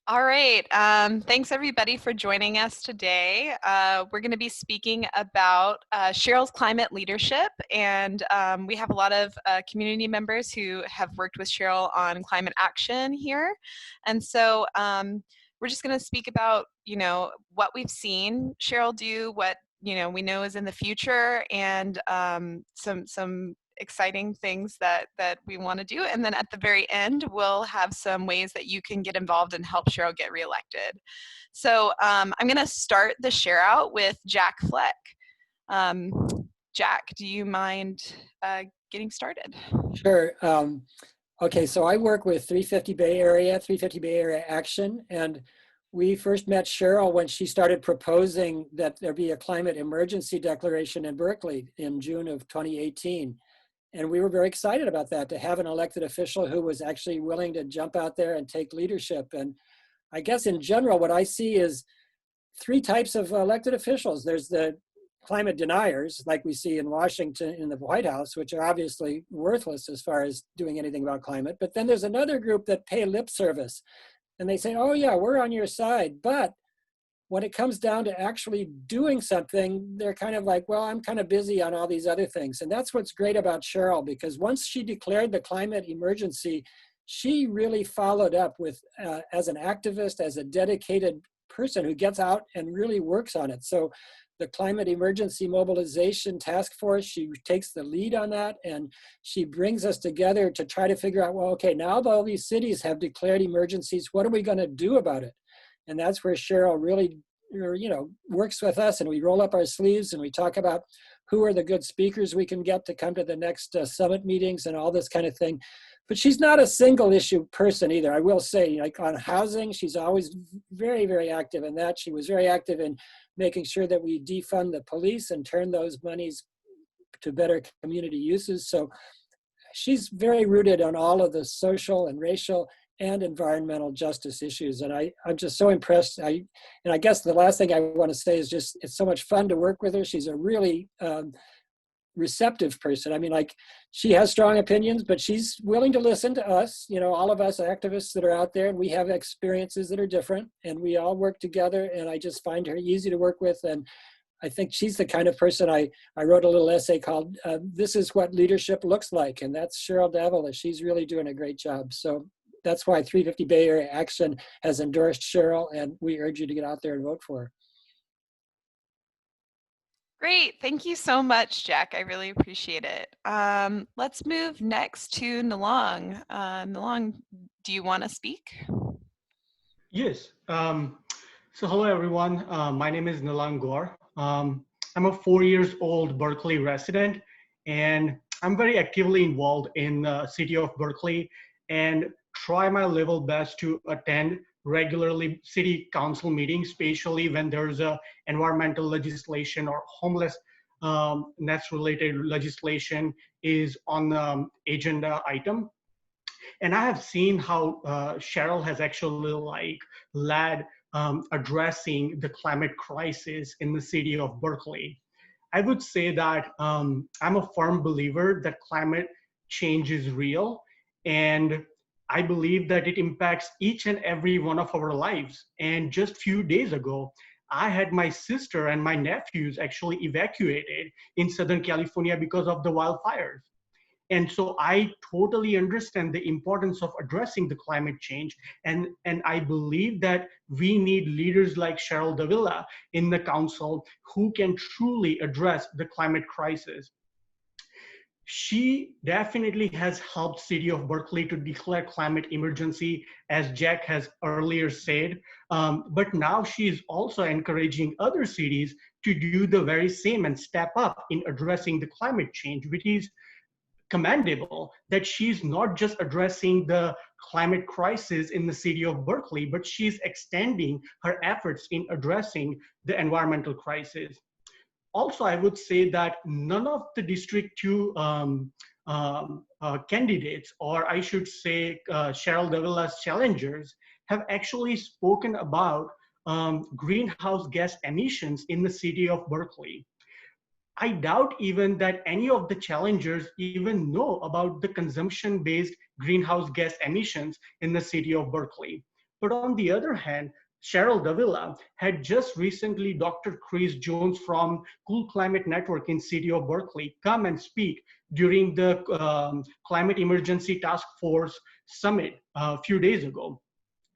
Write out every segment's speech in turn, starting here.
All right. Thanks everybody for joining us today. We're going to be speaking about Cheryl's climate leadership, and we have a lot of community members who have worked with Cheryl on climate action here, and so we're just going to speak about what we've seen Cheryl do, what we know is in the future, and some exciting things that we want to do, and then at the very end we'll have some ways that you can get involved and help Cheryl get reelected. So I'm going to start the share out with Jack Fleck. Jack, do you mind getting started? Sure. Okay, so I work with 350 Bay Area Action, and we first met Cheryl when she started proposing that there be a climate emergency declaration in Berkeley in June of 2018. And we were very excited about that, to have an elected official who was actually willing to jump out there and take leadership. And I guess in general, what I see is three types of elected officials. There's the climate deniers, like we see in Washington in the White House, which are obviously worthless as far as doing anything about climate. But then there's another group that pay lip service. And they say, oh yeah, we're on your side. But when it comes down to actually doing something, they're kind of like, well, I'm kind of busy on all these other things. And that's what's great about Cheryl, because once she declared the climate emergency, she really followed up with, as an activist, as a dedicated person who gets out and really works on it. So the Climate Emergency Mobilization Task Force, she takes the lead on that, and she brings us together to try to figure out, well, okay, now that all these cities have declared emergencies, what are we going to do about it? And that's where Cheryl really, works with us, and we roll up our sleeves and we talk about who are the good speakers we can get to come to the next summit meetings and all this kind of thing. But she's not a single issue person either. I will say, like on housing, she's always very, very active in that. She was very active in making sure that we defund the police and turn those monies to better community uses. So she's very rooted on all of the social and racial and environmental justice issues. And I'm just so impressed. And I guess the last thing I want to say is just, it's so much fun to work with her. She's a really receptive person. I mean, like, she has strong opinions, but she's willing to listen to us, all of us activists that are out there, and we have experiences that are different, and we all work together. And I just find her easy to work with. And I think she's the kind of person, I wrote a little essay called, This is What Leadership Looks Like. And that's Cheryl Davila. She's really doing a great job. So that's why 350 Bay Area Action has endorsed Cheryl, and we urge you to get out there and vote for her. Great. Thank you so much, Jack. I really appreciate it. Let's move next to Nalong. Nalong, do you want to speak? Yes. So hello, everyone. My name is Nalong Gaur. I'm a 4 years old Berkeley resident, and I'm very actively involved in the city of Berkeley and try my level best to attend regularly city council meetings, especially when there's a environmental legislation or homelessness related legislation is on the agenda item. And I have seen how Cheryl has actually led addressing the climate crisis in the city of Berkeley. I would say that I'm a firm believer that climate change is real, and I believe that it impacts each and every one of our lives. And just a few days ago, I had my sister and my nephews actually evacuated in Southern California because of the wildfires. And so I totally understand the importance of addressing the climate change. And I believe that we need leaders like Cheryl Davila in the council who can truly address the climate crisis. She definitely has helped city of Berkeley to declare climate emergency, as Jack has earlier said. But now she is also encouraging other cities to do the very same and step up in addressing the climate change, which is commendable. That she's not just addressing the climate crisis in the city of Berkeley, but she's extending her efforts in addressing the environmental crisis. Also, I would say that none of the District 2 candidates, or I should say Cheryl Davila's challengers, have actually spoken about greenhouse gas emissions in the city of Berkeley. I doubt even that any of the challengers even know about the consumption-based greenhouse gas emissions in the city of Berkeley. But on the other hand, Cheryl Davila had just recently Dr. Chris Jones from Cool Climate Network in City of Berkeley come and speak during the Climate Emergency Task Force Summit a few days ago.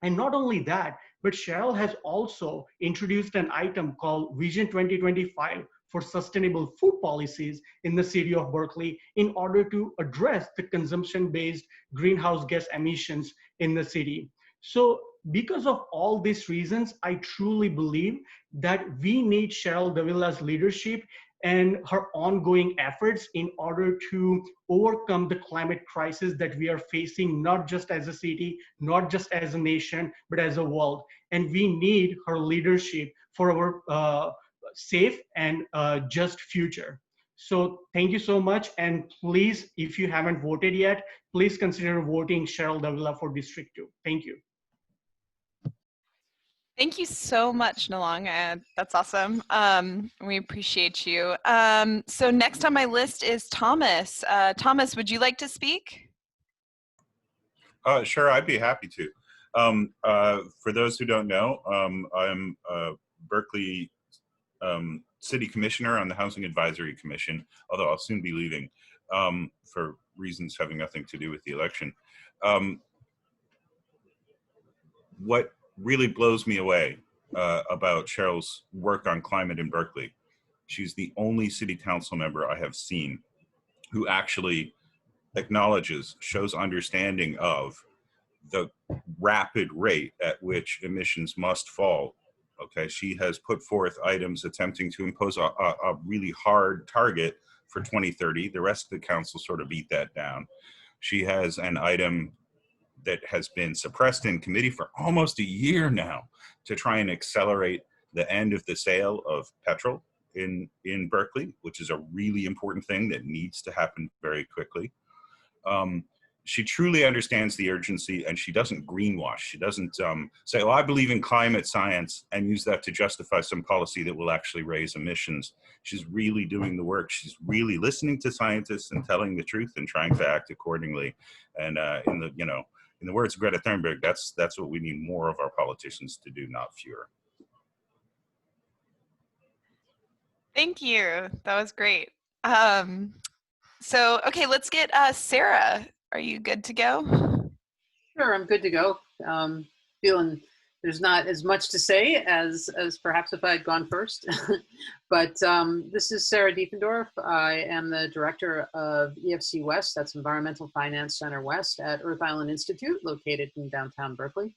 And not only that, but Cheryl has also introduced an item called Vision 2025 for sustainable food policies in the city of Berkeley in order to address the consumption-based greenhouse gas emissions in the city. So because of all these reasons, I truly believe that we need Cheryl Davila's leadership and her ongoing efforts in order to overcome the climate crisis that we are facing, not just as a city, not just as a nation, but as a world. And we need her leadership for our safe and just future. So thank you so much. And please, if you haven't voted yet, please consider voting Cheryl Davila for District 2. Thank you. Thank you so much, Nalong. That's awesome. We appreciate you. So next on my list is Thomas. Thomas, would you like to speak? Sure, I'd be happy to. For those who don't know, I'm Berkeley City Commissioner on the Housing Advisory Commission, although I'll soon be leaving for reasons having nothing to do with the election. What really blows me away about Cheryl's work on climate in Berkeley. She's the only city council member I have seen who actually acknowledges, shows understanding of the rapid rate at which emissions must fall. Okay, she has put forth items attempting to impose a really hard target for 2030. The rest of the council sort of beat that down. She has an item that has been suppressed in committee for almost a year now to try and accelerate the end of the sale of petrol in Berkeley, which is a really important thing that needs to happen very quickly. She truly understands the urgency, and she doesn't greenwash. She doesn't say, oh, I believe in climate science, and use that to justify some policy that will actually raise emissions. She's really doing the work. She's really listening to scientists and telling the truth and trying to act accordingly. And in the words of Greta Thunberg, that's what we need more of our politicians to do, not fewer. Thank you. That was great. So, okay, let's get Sarah. Are you good to go? Sure, I'm good to go. Feeling there's not as much to say as perhaps if I had gone first. But this is Sarah Diefendorf. I am the director of EFC West, that's Environmental Finance Center West at Earth Island Institute, located in downtown Berkeley.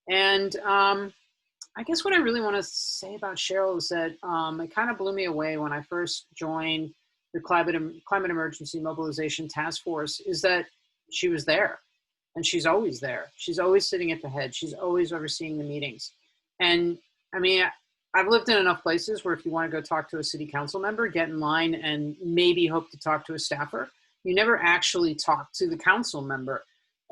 And I guess what I really want to say about Cheryl is that it kind of blew me away when I first joined the Climate Emergency Mobilization Task Force, is that she was there. And she's always there. She's always sitting at the head. She's always overseeing the meetings. And I mean, I've lived in enough places where if you want to go talk to a city council member, get in line and maybe hope to talk to a staffer, you never actually talk to the council member.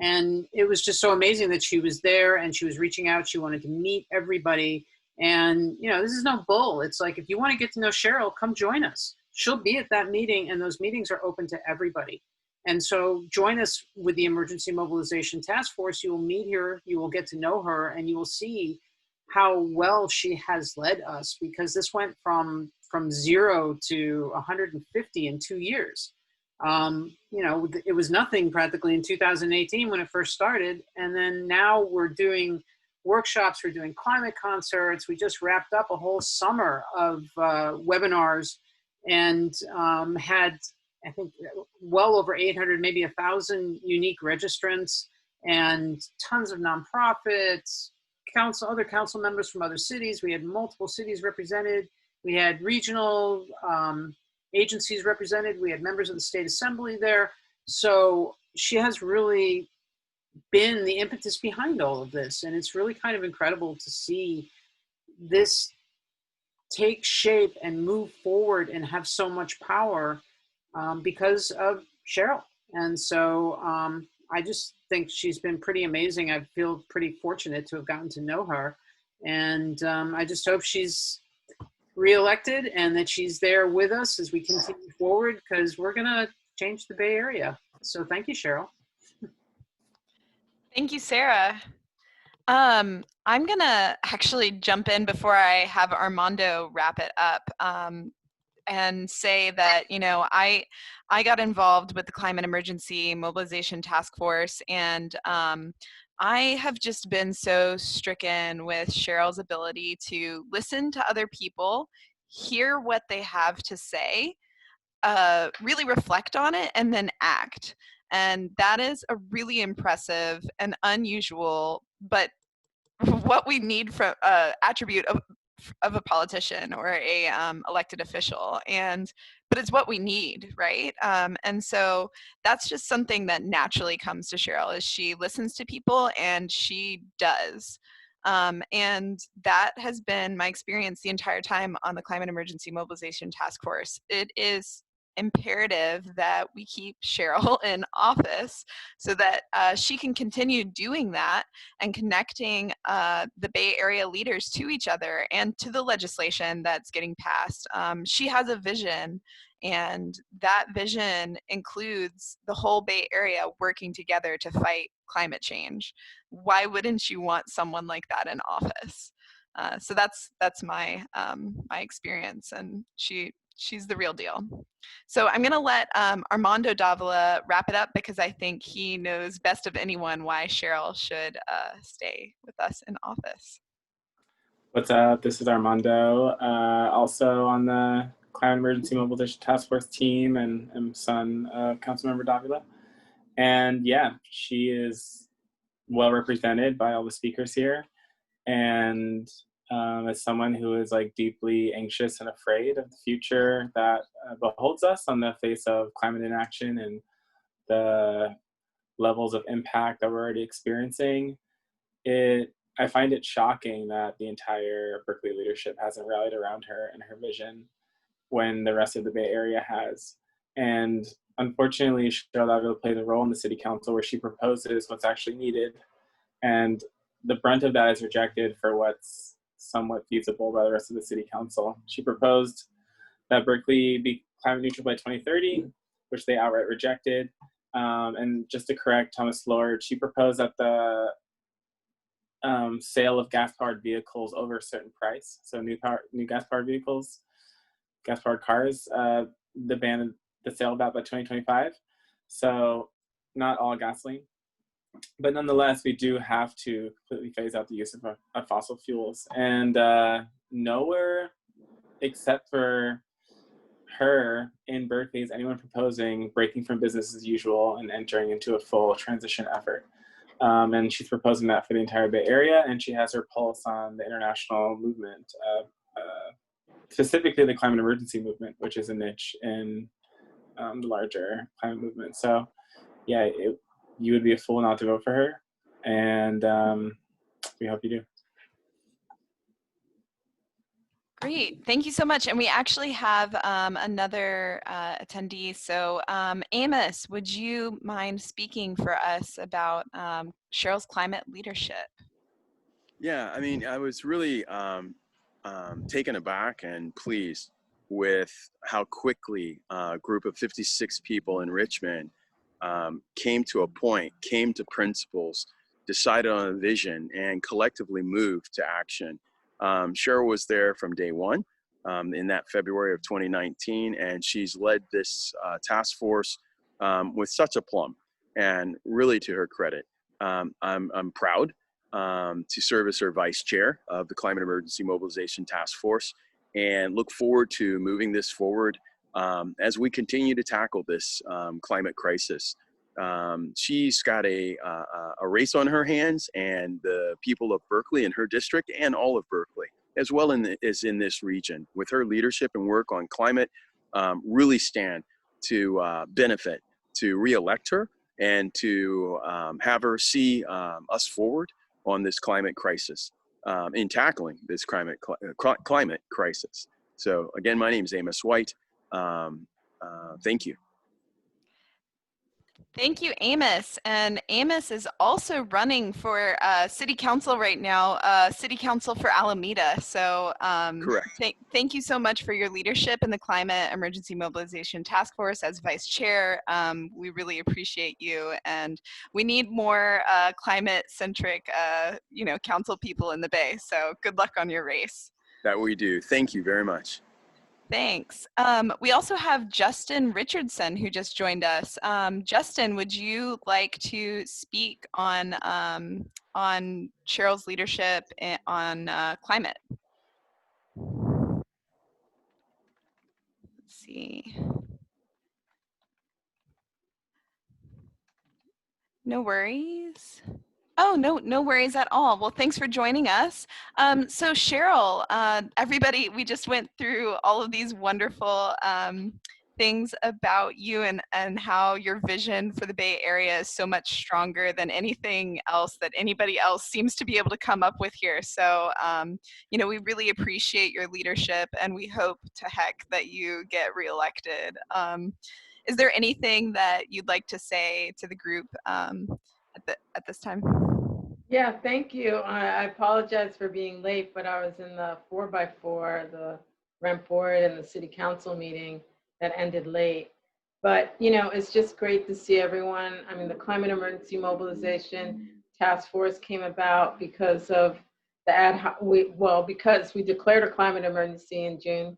And it was just so amazing that she was there and she was reaching out. She wanted to meet everybody. And, you know, this is no bull. It's like, if you want to get to know Cheryl, come join us. She'll be at that meeting, and those meetings are open to everybody. And so join us with the Emergency Mobilization Task Force. You will meet her, you will get to know her, and you will see how well she has led us, because this went from 0 to 150 in 2 years. You know, it was nothing practically in 2018 when it first started. And then now we're doing workshops, we're doing climate concerts. We just wrapped up a whole summer of webinars and had, I think, well over 800, maybe 1,000 unique registrants, and tons of nonprofits, other council members from other cities. We had multiple cities represented. We had regional agencies represented. We had members of the state assembly there. So she has really been the impetus behind all of this. And it's really kind of incredible to see this take shape and move forward and have so much power because of Cheryl. And so I just think she's been pretty amazing. I feel pretty fortunate to have gotten to know her. And I just hope she's reelected and that she's there with us as we continue forward, because we're going to change the Bay Area. So thank you, Cheryl. Thank you, Sarah. I'm gonna actually jump in before I have Armando wrap it up. And say that, you know, I got involved with the Climate Emergency Mobilization Task Force, and I have just been so stricken with Cheryl's ability to listen to other people, hear what they have to say, really reflect on it, and then act. And that is a really impressive and unusual, but what we need from attribute of a politician or a elected official, and but it's what we need, right? And so that's just something that naturally comes to Cheryl, is she listens to people and she does. And that has been my experience the entire time on the Climate Emergency Mobilization Task Force. It is imperative that we keep Cheryl in office so that she can continue doing that and connecting the Bay Area leaders to each other and to the legislation that's getting passed. She has a vision, and that vision includes the whole Bay Area working together to fight climate change. Why wouldn't you want someone like that in office? So that's my my experience, and she's the real deal. So I'm going to let Armando Davila wrap it up, because I think he knows best of anyone why Cheryl should stay with us in office. What's up? This is Armando, also on the Climate Emergency Mobilization Task Force team, and I'm son of Councilmember Davila. And yeah, she is well represented by all the speakers here. And as someone who is like deeply anxious and afraid of the future that beholds us on the face of climate inaction and the levels of impact that we're already experiencing, I find it shocking that the entire Berkeley leadership hasn't rallied around her and her vision when the rest of the Bay Area has. And unfortunately, Cheryl Davila plays a role in the city council where she proposes what's actually needed. And the brunt of that is rejected for what's somewhat feasible by the rest of the city council. She proposed that Berkeley be climate neutral by 2030, which they outright rejected. And just to correct Thomas Lord, she proposed that the sale of gas-powered vehicles over a certain price, so new gas-powered vehicles, gas-powered cars, the ban the sale of that by 2025. So not all gasoline. But nonetheless, we do have to completely phase out the use of fossil fuels. And nowhere except for her in Berkeley is anyone proposing breaking from business as usual and entering into a full transition effort. And she's proposing that for the entire Bay Area, and she has her pulse on the international movement, specifically the climate emergency movement, which is a niche in the larger climate movement. So yeah, you would be a fool not to vote for her, and we hope you do. Great, thank you so much. And we actually have another attendee. So Amos, would you mind speaking for us about Cheryl's climate leadership? Yeah, I mean, I was really taken aback and pleased with how quickly a group of 56 people in Richmond came to a point, came to principles, decided on a vision, and collectively moved to action. Cheryl was there from day one in that February of 2019, and she's led this task force with such aplomb, and really to her credit. I'm proud to serve as her vice chair of the Climate Emergency Mobilization Task Force, and look forward to moving this forward as we continue to tackle this climate crisis. She's got a race on her hands, and the people of Berkeley and her district and all of Berkeley, as well as in this region, with her leadership and work on climate, really stand to benefit, to re-elect her and to have her see us forward on this climate crisis, in tackling this climate crisis. So again, my name is Amos White. Thank you. Thank you, Amos. And Amos is also running for city council right now, city council for Alameda. So Correct. thank you so much for your leadership in the Climate Emergency Mobilization Task Force as vice chair. We really appreciate you, and we need more climate-centric, council people in the Bay. So good luck on your race. That we do. Thank you very much. Thanks. We also have Justin Richardson who just joined us. Justin, would you like to speak on Cheryl's leadership on climate? Let's see. No worries. Oh, no worries at all. Well, thanks for joining us. So Cheryl, everybody, we just went through all of these wonderful things about you and how your vision for the Bay Area is so much stronger than anything else that anybody else seems to be able to come up with here. So, we really appreciate your leadership, and we hope to heck that you get reelected. Is there anything that you'd like to say to the group at this time? Yeah, thank you. I apologize for being late, but I was in the 4x4, the rent board and the city council meeting that ended late. But, it's just great to see everyone. I mean, the Climate Emergency Mobilization Task Force came about because of the because we declared a climate emergency in June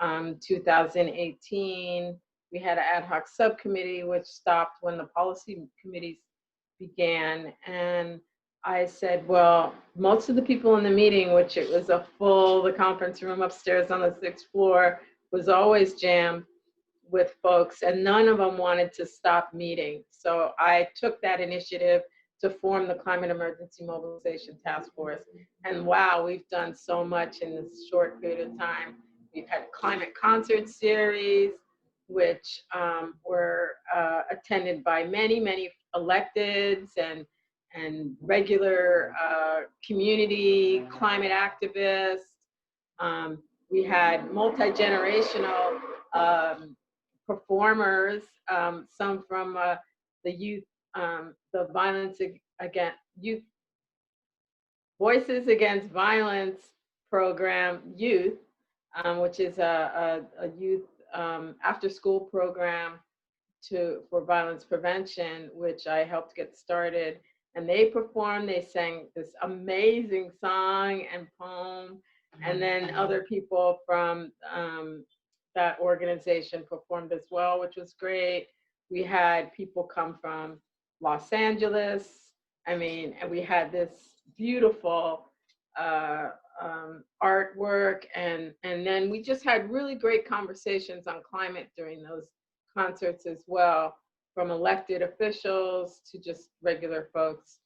2018. We had an ad hoc subcommittee, which stopped when the policy committees began. And I said, well, most of the people in the meeting, which it was the conference room upstairs on the 6th floor was always jammed with folks, and none of them wanted to stop meeting. So I took that initiative to form the Climate Emergency Mobilization Task Force. And wow, we've done so much in this short period of time. We've had climate concert series, which were attended by many electeds and regular community climate activists. We had multi-generational performers, some from the youth, the violence against youth, Voices Against Violence program, youth, which is a youth after-school program for violence prevention, which I helped get started. And they performed, they sang this amazing song and poem. And then other people from that organization performed as well, which was great. We had people come from Los Angeles. I mean, and we had this beautiful artwork. And then we just had really great conversations on climate during those concerts as well, from elected officials to just regular folks.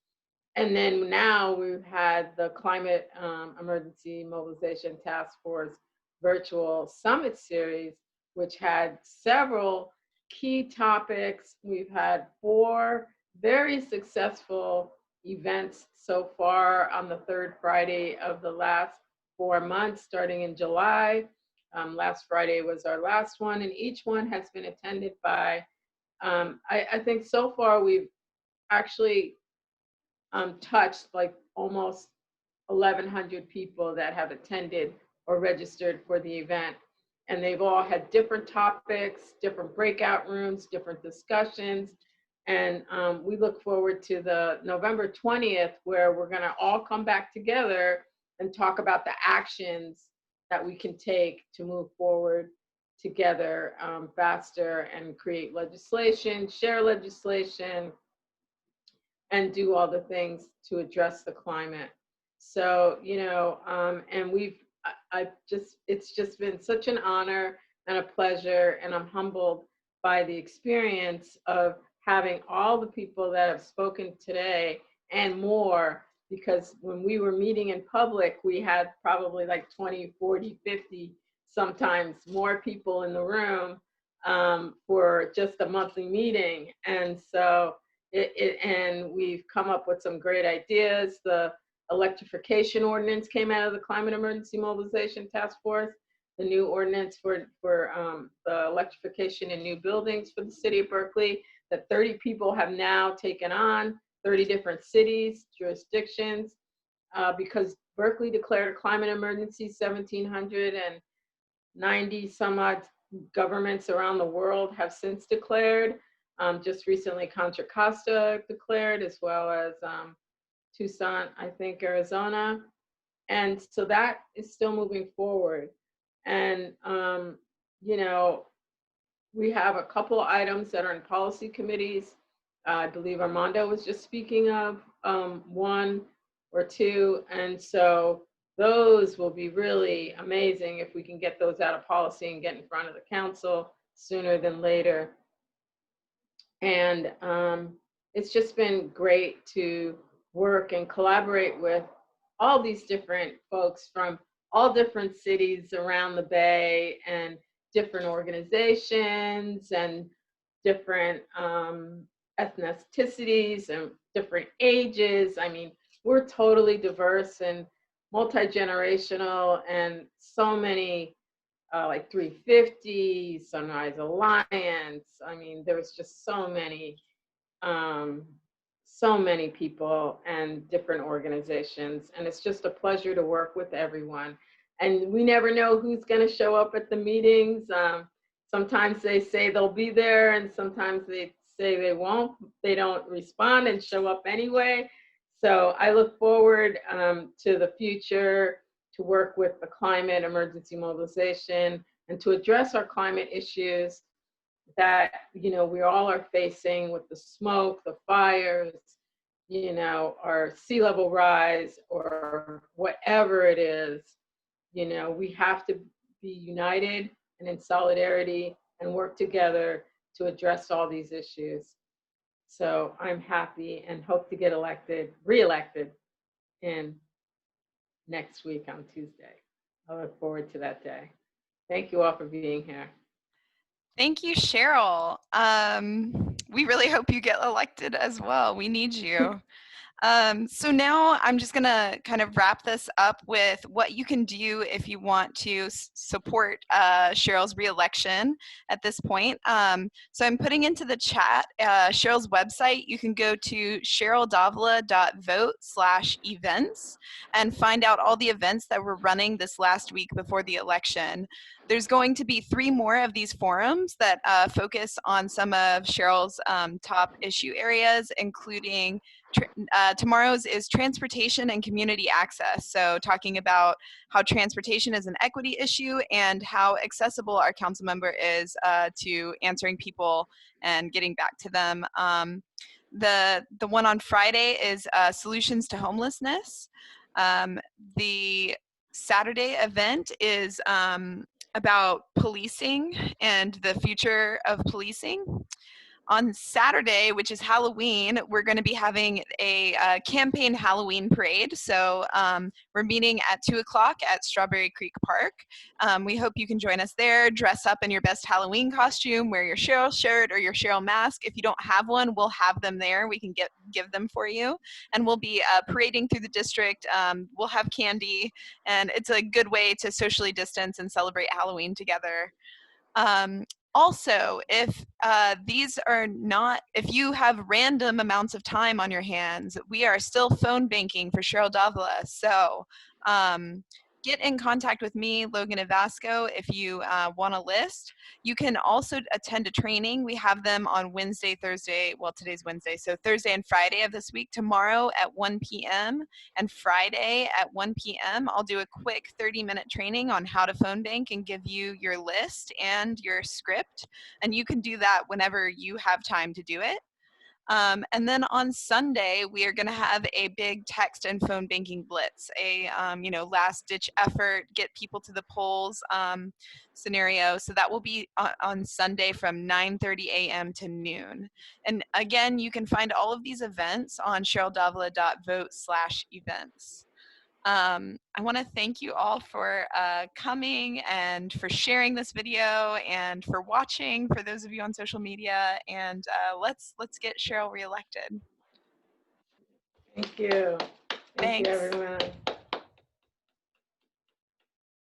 And then now we've had the Climate Emergency Mobilization Task Force virtual summit series, which had several key topics. We've had 4 very successful events so far on the 3rd Friday of the last 4 months, starting in July. Last Friday was our last one, and each one has been attended by, I think so far we've actually touched like almost 1,100 people that have attended or registered for the event. And they've all had different topics, different breakout rooms, different discussions. And we look forward to the November 20th, where we're gonna all come back together and talk about the actions that we can take to move forward together faster and create legislation, share legislation, and do all the things to address the climate. So, and it's just been such an honor and a pleasure, and I'm humbled by the experience of having all the people that have spoken today and more, because when we were meeting in public, we had probably like 20, 40, 50, sometimes more people in the room for just a monthly meeting. And so and we've come up with some great ideas. The Electrification Ordinance came out of the Climate Emergency Mobilization Task Force, the new ordinance for the electrification in new buildings for the city of Berkeley. that 30 people have now taken on, 30 different cities, jurisdictions, because Berkeley declared a climate emergency, 1,790 some odd governments around the world have since declared. Just recently, Contra Costa declared, as well as Tucson, I think, Arizona. And so that is still moving forward. And, you know, we have a couple of items that are in policy committees. I believe Armando was just speaking of one or two. And so those will be really amazing if we can get those out of policy and get in front of the council sooner than later. And it's just been great to work and collaborate with all these different folks from all different cities around the Bay and different organizations and different ethnicities and different ages. I mean, we're totally diverse and multi-generational, and so many like 350, Sunrise Alliance. I mean, there was just so many people and different organizations, and it's just a pleasure to work with everyone. And we never know who's going to show up at the meetings. Sometimes they say they'll be there, and sometimes they say they won't. They don't respond and show up anyway. So I look forward to the future, to work with the climate emergency mobilization and to address our climate issues that, you know, we all are facing with the smoke, the fires, you know, our sea level rise or whatever it is. You know, we have to be united and in solidarity and work together to address all these issues. So I'm happy and hope to get re-elected in next week on Tuesday. I look forward to that day. Thank you all for being here. Thank you, Cheryl. We really hope you get elected as well. We need you. So now I'm just gonna kind of wrap this up with what you can do if you want to support Cheryl's reelection at this point. So I'm putting into the chat Cheryl's website. You can go to cheryldavila.vote/events and find out all the events that we're running this last week before the election. There's going to be 3 more of these forums that focus on some of Cheryl's top issue areas, including tomorrow's is transportation and community access. So talking about how transportation is an equity issue and how accessible our council member is to answering people and getting back to them. The one on Friday is solutions to homelessness. The Saturday event is about policing and the future of policing. On Saturday, which is Halloween, we're going to be having a campaign Halloween parade. So we're meeting at 2 o'clock at Strawberry Creek Park. We hope you can join us there. Dress up in your best Halloween costume, wear your Cheryl shirt or your Cheryl mask. If you don't have one, we'll have them there. We can give them for you. And we'll be parading through the district. We'll have candy, and it's a good way to socially distance and celebrate Halloween together. Also, if if you have random amounts of time on your hands, we are still phone banking for Cheryl Davila. So get in contact with me, Logan Avasco, if you want a list. You can also attend a training. We have them on Wednesday, Thursday. Well, today's Wednesday, so Thursday and Friday of this week. Tomorrow at 1 p.m. and Friday at 1 p.m. I'll do a quick 30-minute training on how to phone bank and give you your list and your script. And you can do that whenever you have time to do it. And then on Sunday, we are going to have a big text and phone banking blitz, a last-ditch effort, get people to the polls scenario. So that will be on Sunday from 9:30 a.m. to noon. And again, you can find all of these events on cheryldavila.vote/events. I want to thank you all for coming and for sharing this video and for watching, for those of you on social media, and let's get Cheryl reelected. Thank you. Thank Thanks. you, everyone.